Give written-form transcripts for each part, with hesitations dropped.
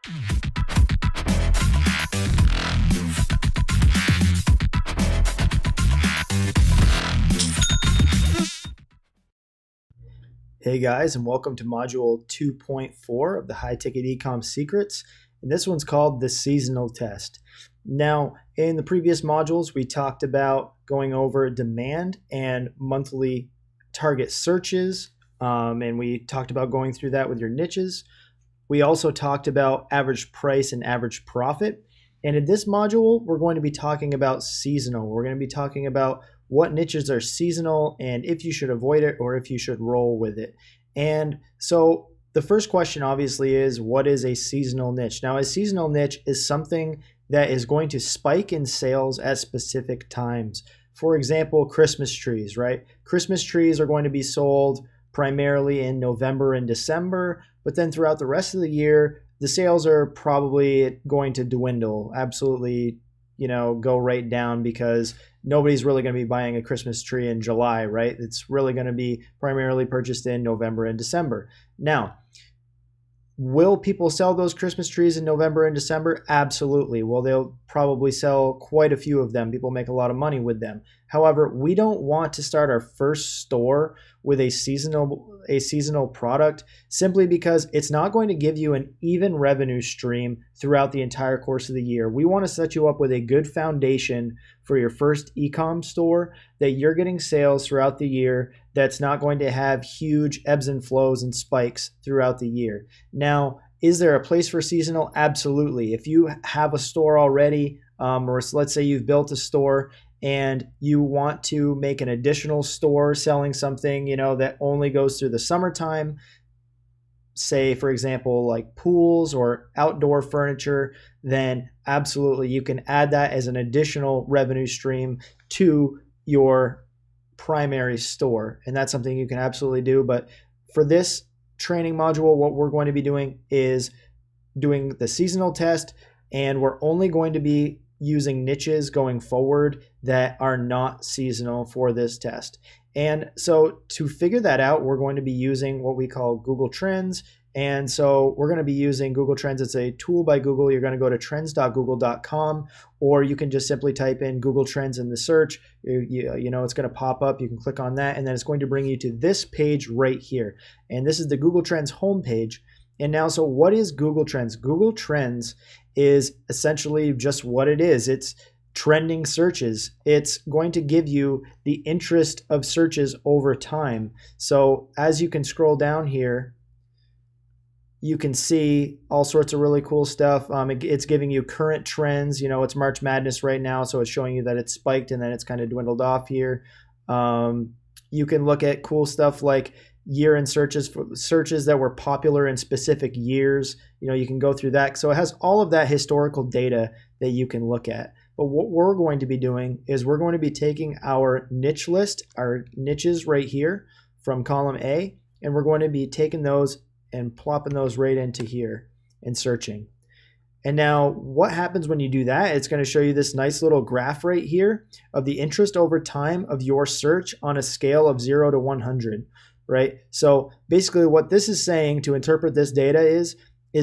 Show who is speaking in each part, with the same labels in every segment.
Speaker 1: Hey guys, and welcome to Module 2.4 of the High Ticket Ecom Secrets. And this one's called the Seasonal Test. Now, in the previous modules, we talked about going over demand and monthly target searches, and we talked about going through that with your niches. We also talked about average price and average profit. And in this module, we're going to be talking about seasonal. We're going to be talking about what niches are seasonal and if you should avoid it or if you should roll with it. And so the first question obviously is, what is a seasonal niche? Now, a seasonal niche is something that is going to spike in sales at specific times. For example, Christmas trees, right? Christmas trees are going to be sold primarily in November and December, but then throughout the rest of the year, the sales are probably going to dwindle, absolutely, go right down, because nobody's really going to be buying a Christmas tree in July, right? It's really going to be primarily purchased in November and December. Now, will people sell those Christmas trees in November and December? Absolutely. Well, they'll probably sell quite a few of them. People make a lot of money with them. However, we don't want to start our first store with a seasonal product simply because it's not going to give you an even revenue stream throughout the entire course of the year. We want to set you up with a good foundation for your first e-com store, that you're getting sales throughout the year that's not going to have huge ebbs and flows and spikes throughout the year. Now, is there a place for seasonal? Absolutely. If you have a store already, or let's say you've built a store and you want to make an additional store selling something, that only goes through the summertime, say, for example, like pools or outdoor furniture, then absolutely you can add that as an additional revenue stream to your primary store. And that's something you can absolutely do. But for this training module, what we're going to be doing is doing the seasonal test, and we're only going to be using niches going forward that are not seasonal for this test. And so to figure that out, we're going to be using what we call Google Trends. And so we're going to be using Google Trends. It's a tool by Google. You're going to go to trends.google.com, or you can just simply type in Google Trends in the search. It's going to pop up. You can click on that, and then it's going to bring you to this page right here. And this is the Google Trends homepage. And now, so what is Google Trends? Google Trends is essentially just what it is. It's trending searches. It's going to give you the interest of searches over time. So as you can scroll down here, you can see all sorts of really cool stuff. It's giving you current trends. It's March Madness right now, so it's showing you that it's spiked and then it's kind of dwindled off here. You can look at cool stuff like year in searches for searches that were popular in specific years. You can go through that. So it has all of that historical data that you can look at. But what we're going to be doing is we're going to be taking our niche list, our niches right here from column A, and we're going to be taking those and plopping those right into here and searching. And now what happens when you do that? It's going to show you this nice little graph right here of the interest over time of your search on a scale of 0 to 100. Right? So basically what this is saying to interpret this data is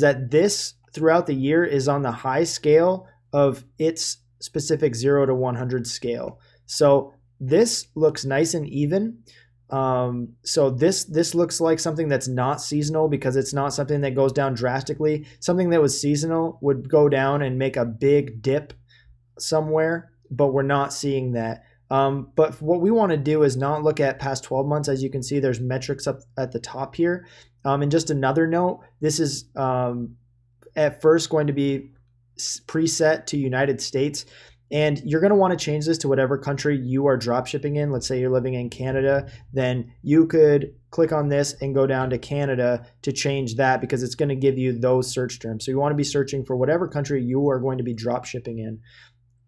Speaker 1: that this throughout the year is on the high scale of its specific 0 to 100 scale. So this looks nice and even. So this looks like something that's not seasonal because it's not something that goes down drastically. Something that was seasonal would go down and make a big dip somewhere, but we're not seeing that. But what we want to do is not look at past 12 months. As you can see, there's metrics up at the top here. And just another note, this is at first going to be preset to United States. And you're going to want to change this to whatever country you are drop shipping in. Let's say you're living in Canada, then you could click on this and go down to Canada to change that, because it's going to give you those search terms. So you want to be searching for whatever country you are going to be drop shipping in.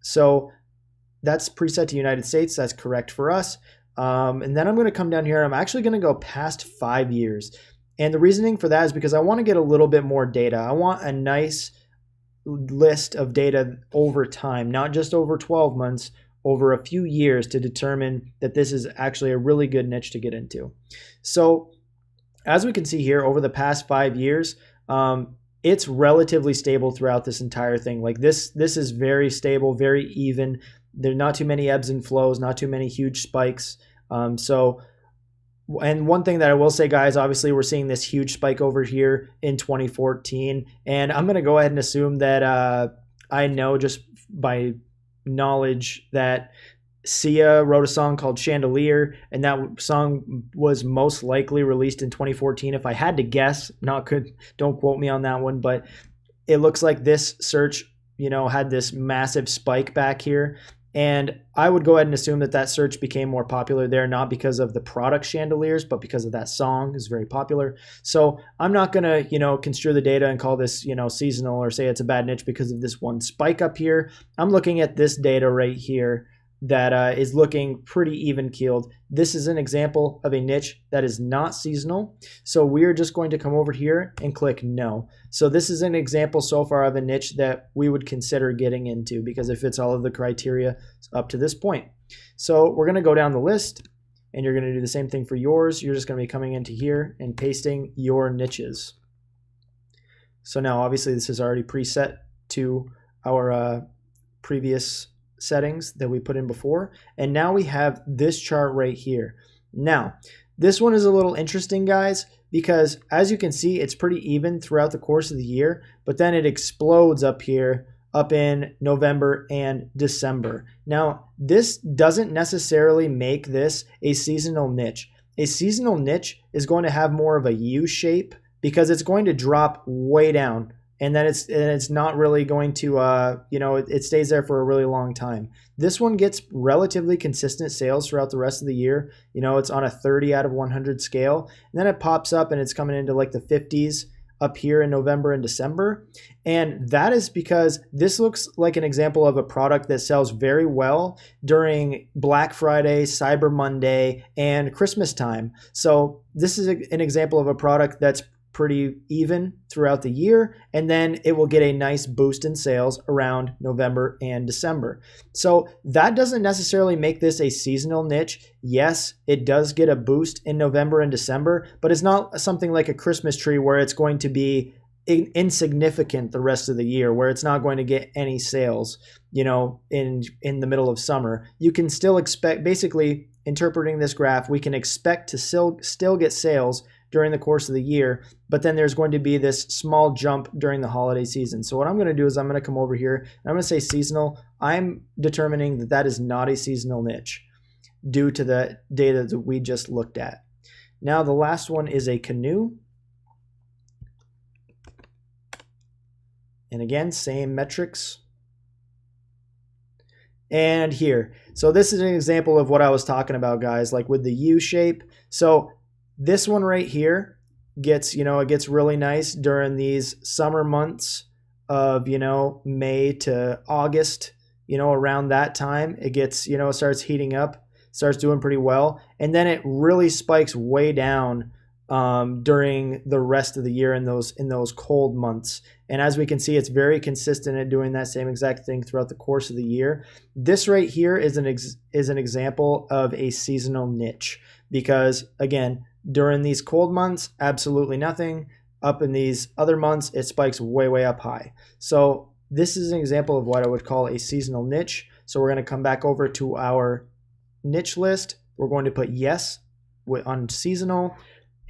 Speaker 1: So that's preset to United States. That's correct for us. And then I'm going to come down here. I'm actually going to go past 5 years. And the reasoning for that is because I want to get a little bit more data. I want a nice list of data over time, not just over 12 months, over a few years, to determine that this is actually a really good niche to get into. So as we can see here, over the past 5 years, it's relatively stable throughout this entire thing. Like this is very stable, very even. There's not too many ebbs and flows, not too many huge spikes. And one thing that I will say, guys, obviously we're seeing this huge spike over here in 2014, and I'm going to go ahead and assume that I know just by knowledge that Sia wrote a song called Chandelier, and that song was most likely released in 2014. If I had to guess, don't quote me on that one, but it looks like this search, had this massive spike back here. And I would go ahead and assume that search became more popular there, not because of the product chandeliers, but because of that song is very popular. So I'm not going to, construe the data and call this, seasonal or say it's a bad niche because of this one spike up here. I'm looking at this data right here that is looking pretty even keeled. This is an example of a niche that is not seasonal. So we're just going to come over here and click no. So this is an example so far of a niche that we would consider getting into because it fits all of the criteria up to this point. So we're going to go down the list and you're going to do the same thing for yours. You're just going to be coming into here and pasting your niches. So now obviously this is already preset to our previous settings that we put in before, and now we have this chart right here. Now this one is a little interesting, guys, because as you can see it's pretty even throughout the course of the year, but then it explodes up here up in November and December. Now this doesn't necessarily make this a seasonal niche. A seasonal niche is going to have more of a U shape because it's going to drop way down. And then it's not really going to, it stays there for a really long time. This one gets relatively consistent sales throughout the rest of the year. It's on a 30 out of 100 scale. And then it pops up and it's coming into like the 50s up here in November and December. And that is because this looks like an example of a product that sells very well during Black Friday, Cyber Monday, and Christmas time. So this is an example of a product that's pretty even throughout the year, and then it will get a nice boost in sales around November and December. So that doesn't necessarily make this a seasonal niche. Yes, it does get a boost in November and December, but it's not something like a Christmas tree where it's going to be insignificant the rest of the year, where it's not going to get any sales, in the middle of summer. You can still expect, basically interpreting this graph, we can expect to still get sales during the course of the year, but then there's going to be this small jump during the holiday season. So what I'm going to do is I'm going to come over here and I'm going to say seasonal. I'm determining that is not a seasonal niche due to the data that we just looked at. Now the last one is a canoe. And again, same metrics. And here, so this is an example of what I was talking about, guys, like with the U shape. So this one right here gets, it gets really nice during these summer months of, May to August, around that time. It gets, it starts heating up, starts doing pretty well. And then it really spikes way down during the rest of the year in those cold months. And as we can see, it's very consistent at doing that same exact thing throughout the course of the year. This right here is an example of a seasonal niche because, again, during these cold months, absolutely nothing. Up in these other months, it spikes way, way up high. So this is an example of what I would call a seasonal niche. So we're going to come back over to our niche list. We're going to put yes on seasonal.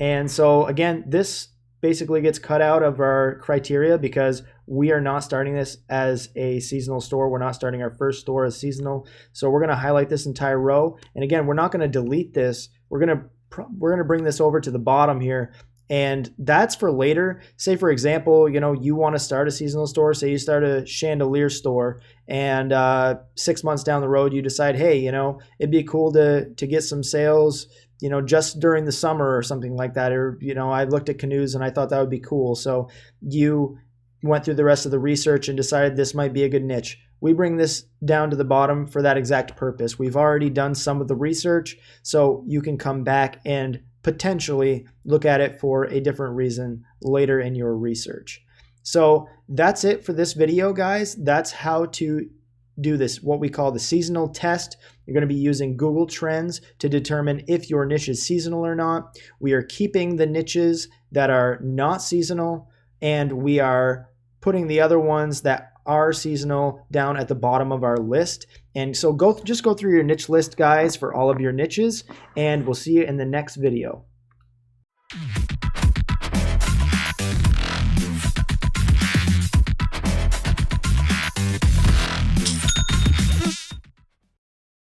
Speaker 1: And so again, this basically gets cut out of our criteria because we are not starting this as a seasonal store. We're not starting our first store as seasonal. So we're going to highlight this entire row. And again, we're not going to delete this. We're going to bring this over to the bottom here, and that's for later. Say for example, you want to start a seasonal store. Say you start a chandelier store, and 6 months down the road you decide, hey, it'd be cool to get some sales, just during the summer or something like that. Or I looked at canoes and I thought that would be cool. So you went through the rest of the research and decided this might be a good niche. We bring this down to the bottom for that exact purpose. We've already done some of the research, so you can come back and potentially look at it for a different reason later in your research. So that's it for this video, guys. That's how to do this, what we call the seasonal test. You're going to be using Google Trends to determine if your niche is seasonal or not. We are keeping the niches that are not seasonal and we are putting the other ones that are seasonal down at the bottom of our list. And so just go through your niche list, guys, for all of your niches, and we'll see you in the next video.